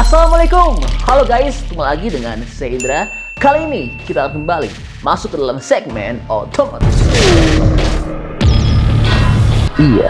Assalamualaikum, halo guys, ketemu lagi dengan saya Indra. Kali ini kita akan kembali masuk ke dalam segmen otomotif. Iya,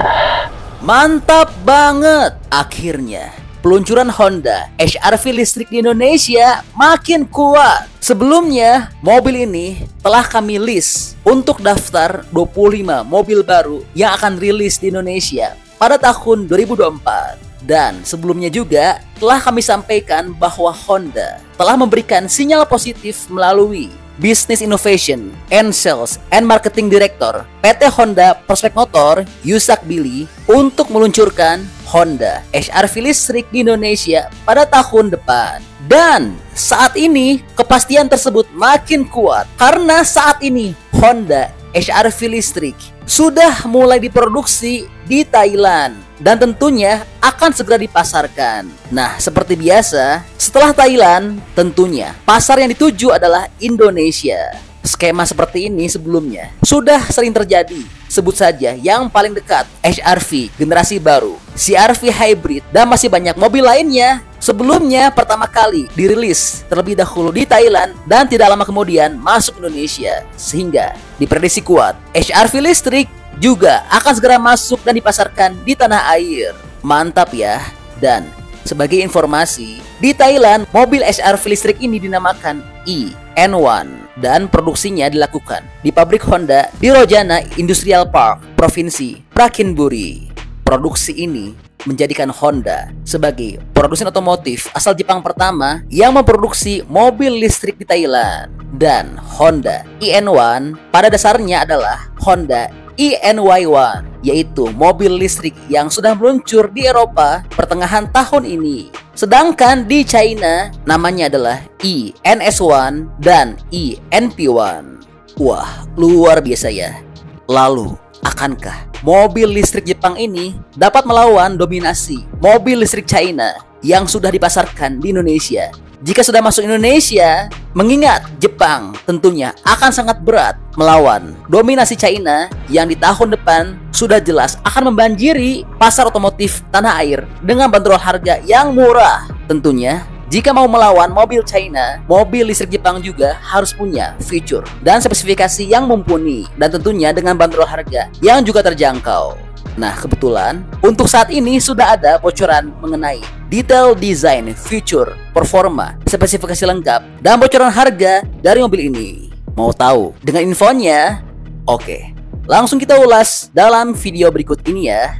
mantap banget. Akhirnya peluncuran Honda HR-V listrik di Indonesia makin kuat. Sebelumnya, mobil ini telah kami list untuk daftar 25 mobil baru yang akan rilis di Indonesia pada tahun 2024. Dan sebelumnya juga telah kami sampaikan bahwa Honda telah memberikan sinyal positif melalui Business Innovation and Sales and Marketing Director PT Honda Prospect Motor Yusak Billy untuk meluncurkan Honda HR-V listrik di Indonesia pada tahun depan. Dan saat ini kepastian tersebut makin kuat karena saat ini Honda HR-V listrik sudah mulai diproduksi di Thailand dan tentunya akan segera dipasarkan. Nah, seperti biasa, setelah Thailand, tentunya pasar yang dituju adalah Indonesia. Skema seperti ini sebelumnya sudah sering terjadi. Sebut saja yang paling dekat, HR-V generasi baru, CR-V hybrid, dan masih banyak mobil lainnya. Sebelumnya pertama kali dirilis terlebih dahulu di Thailand dan tidak lama kemudian masuk Indonesia. Sehingga diprediksi kuat, HR-V listrik juga akan segera masuk dan dipasarkan di tanah air. Mantap ya. Dan sebagai informasi, di Thailand mobil HR-V listrik ini dinamakan eN1 dan produksinya dilakukan di pabrik Honda di Rojana Industrial Park, Provinsi Prakinburi. Produksi ini menjadikan Honda sebagai produsen otomotif asal Jepang pertama yang memproduksi mobil listrik di Thailand. Dan Honda eN1 pada dasarnya adalah Honda eNY1, yaitu mobil listrik yang sudah meluncur di Eropa pertengahan tahun ini. Sedangkan di China namanya adalah eNS1 dan eNP1. Wah, luar biasa ya. Lalu, akankah mobil listrik Jepang ini dapat melawan dominasi mobil listrik China yang sudah dipasarkan di Indonesia? Jika sudah masuk Indonesia, mengingat Jepang tentunya akan sangat berat melawan dominasi China yang di tahun depan sudah jelas akan membanjiri pasar otomotif tanah air dengan bandrol harga yang murah. Tentunya, jika mau melawan mobil China, mobil listrik Jepang juga harus punya fitur dan spesifikasi yang mumpuni dan tentunya dengan bandrol harga yang juga terjangkau. Nah, kebetulan untuk saat ini sudah ada bocoran mengenai detail desain, fitur, performa, spesifikasi lengkap, dan bocoran harga dari mobil ini. Mau tahu dengan infonya? Oke, langsung kita ulas dalam video berikut ini ya.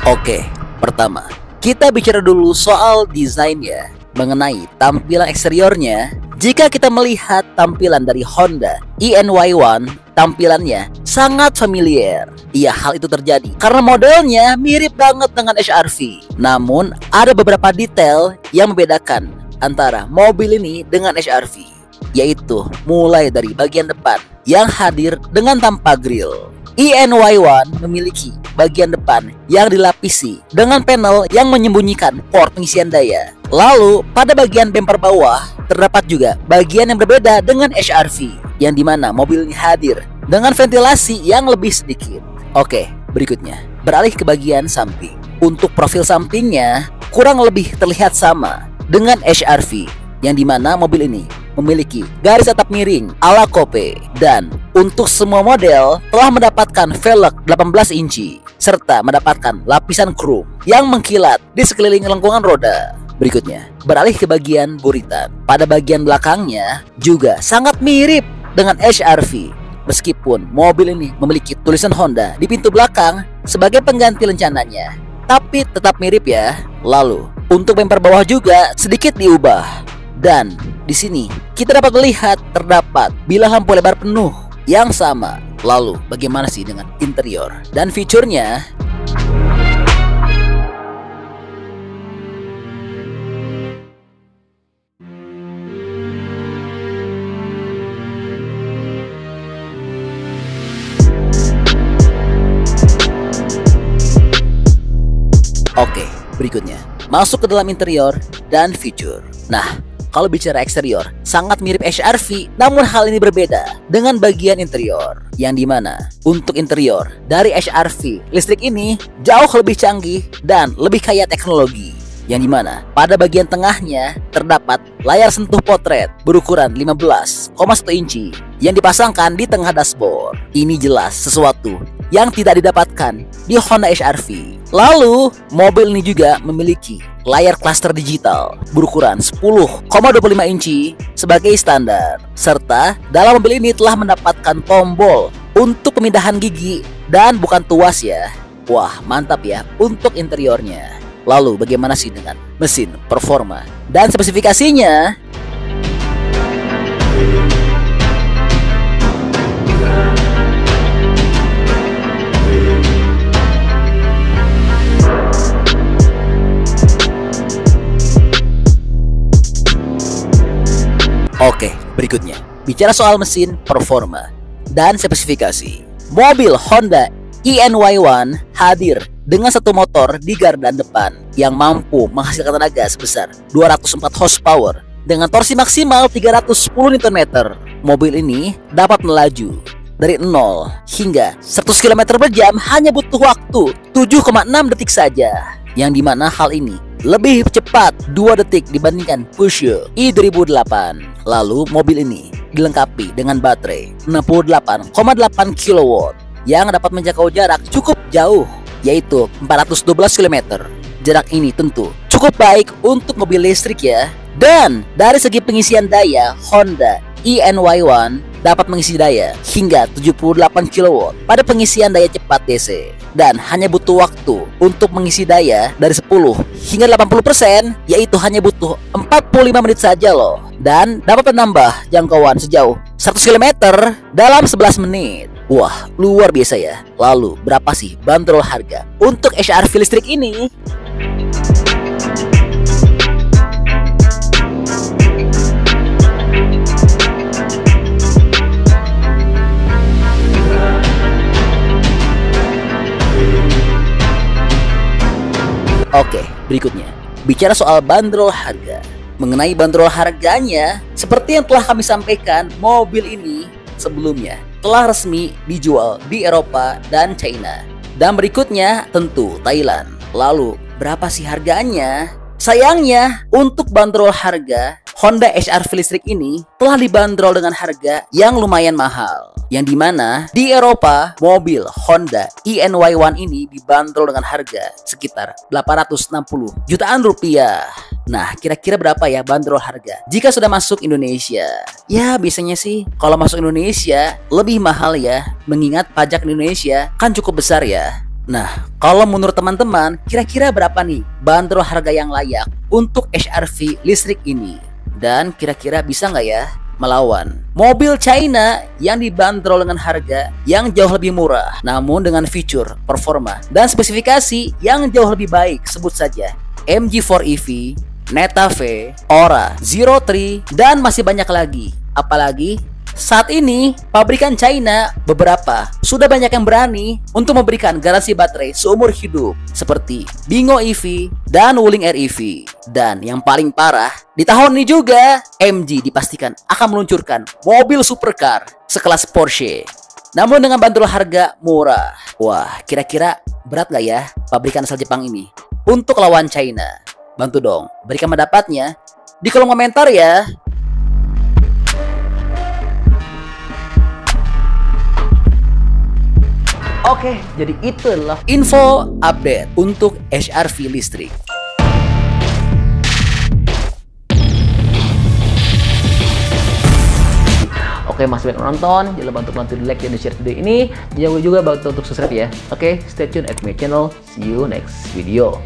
Oke, pertama, kita bicara dulu soal desainnya. Mengenai tampilan eksteriornya, jika kita melihat tampilan dari Honda eNY1, tampilannya sangat familiar. Iya, hal itu terjadi karena modelnya mirip banget dengan HR-V. Namun, ada beberapa detail yang membedakan antara mobil ini dengan HR-V, yaitu mulai dari bagian depan yang hadir dengan tanpa grill. eNY1 memiliki bagian depan yang dilapisi dengan panel yang menyembunyikan port pengisian daya. Lalu pada bagian bumper bawah terdapat juga bagian yang berbeda dengan HR-V, yang dimana mobil ini hadir dengan ventilasi yang lebih sedikit. Oke, berikutnya beralih ke bagian samping. Untuk profil sampingnya kurang lebih terlihat sama dengan HR-V, yang dimana mobil ini memiliki garis atap miring ala coupe, dan untuk semua model telah mendapatkan velg 18 inci serta mendapatkan lapisan krom yang mengkilat di sekeliling lengkungan roda. Berikutnya beralih ke bagian buritan. Pada bagian belakangnya juga sangat mirip dengan HR-V, meskipun mobil ini memiliki tulisan Honda di pintu belakang sebagai pengganti lencananya, tapi tetap mirip ya. Lalu untuk bumper bawah juga sedikit diubah. Dan di sini kita dapat melihat terdapat bilah lampu lebar penuh yang sama. Lalu bagaimana sih dengan interior dan fiturnya? Oke, berikutnya masuk ke dalam interior dan fitur. Nah, kalau bicara eksterior, sangat mirip HR-V, namun hal ini berbeda dengan bagian interior, yang dimana untuk interior dari HR-V listrik ini jauh lebih canggih dan lebih kaya teknologi. yang dimana pada bagian tengahnya terdapat layar sentuh potret berukuran 15,1 inci yang dipasangkan di tengah dashboard. Ini jelas sesuatu yang tidak didapatkan di Honda HR-V. Lalu, mobil ini juga memiliki layar cluster digital berukuran 10,25 inci sebagai standar. Serta dalam mobil ini telah mendapatkan tombol untuk pemindahan gigi dan bukan tuas ya. Wah, mantap ya untuk interiornya. Lalu bagaimana sih dengan mesin, performa, dan spesifikasinya? Oke, berikutnya bicara soal mesin, performa, dan spesifikasi. Mobil Honda ENY1 hadir dengan satu motor di gardan depan yang mampu menghasilkan tenaga sebesar 204 horsepower dengan torsi maksimal 310 Nm. Mobil ini dapat melaju dari 0 hingga 100 km per jam hanya butuh waktu 7,6 detik saja, yang dimana hal ini lebih cepat 2 detik dibandingkan Peugeot i2008. Lalu mobil ini dilengkapi dengan baterai 68,8 kW yang dapat menjangkau jarak cukup jauh, yaitu 412 km. Jarak ini tentu cukup baik untuk mobil listrik ya. Dan dari segi pengisian daya, Honda ENY1 dapat mengisi daya hingga 78 kW pada pengisian daya cepat DC, dan hanya butuh waktu untuk mengisi daya dari 10 hingga 80%, yaitu hanya butuh 45 menit saja loh, dan dapat menambah jangkauan sejauh 100 km dalam 11 menit. Wah, luar biasa ya. Lalu berapa sih bandrol harga untuk HR-V listrik ini? Oke, berikutnya bicara soal bandrol harga. Mengenai bandrol harganya, seperti yang telah kami sampaikan, mobil ini sebelumnya telah resmi dijual di Eropa dan China. Dan berikutnya tentu Thailand. Lalu berapa sih harganya? Sayangnya untuk bandrol harga, Honda HR-V listrik ini telah dibanderol dengan harga yang lumayan mahal, yang dimana di Eropa mobil Honda ENY1 ini dibanderol dengan harga sekitar 860 jutaan rupiah. Nah, kira-kira berapa ya bandrol harga jika sudah masuk Indonesia? Ya, biasanya sih kalau masuk Indonesia lebih mahal ya, mengingat pajak Indonesia kan cukup besar ya. Nah, kalau menurut teman-teman, kira-kira berapa nih bandrol harga yang layak untuk HR-V listrik ini? Dan kira-kira bisa nggak ya melawan mobil China yang dibanderol dengan harga yang jauh lebih murah, namun dengan fitur, performa, dan spesifikasi yang jauh lebih baik? Sebut saja MG4 EV, Netaffe, Ora, Zero 3, dan masih banyak lagi. Apalagi saat ini pabrikan China beberapa sudah banyak yang berani untuk memberikan garansi baterai seumur hidup, seperti Bingo EV dan Wuling Air EV. Dan yang paling parah, di tahun ini juga MG dipastikan akan meluncurkan mobil supercar sekelas Porsche, namun dengan bandrol harga murah. Wah, kira-kira berat gak ya pabrikan asal Jepang ini untuk lawan China? Bantu dong berikan pendapatnya di kolom komentar ya. Oke, jadi itu adalah info update untuk HR-V listrik. Oke, masih banyak menonton, jangan lupa untuk bantu di like dan di share video ini. Jangan lupa juga bantu untuk subscribe ya. Oke, stay tune at my channel. See you next video.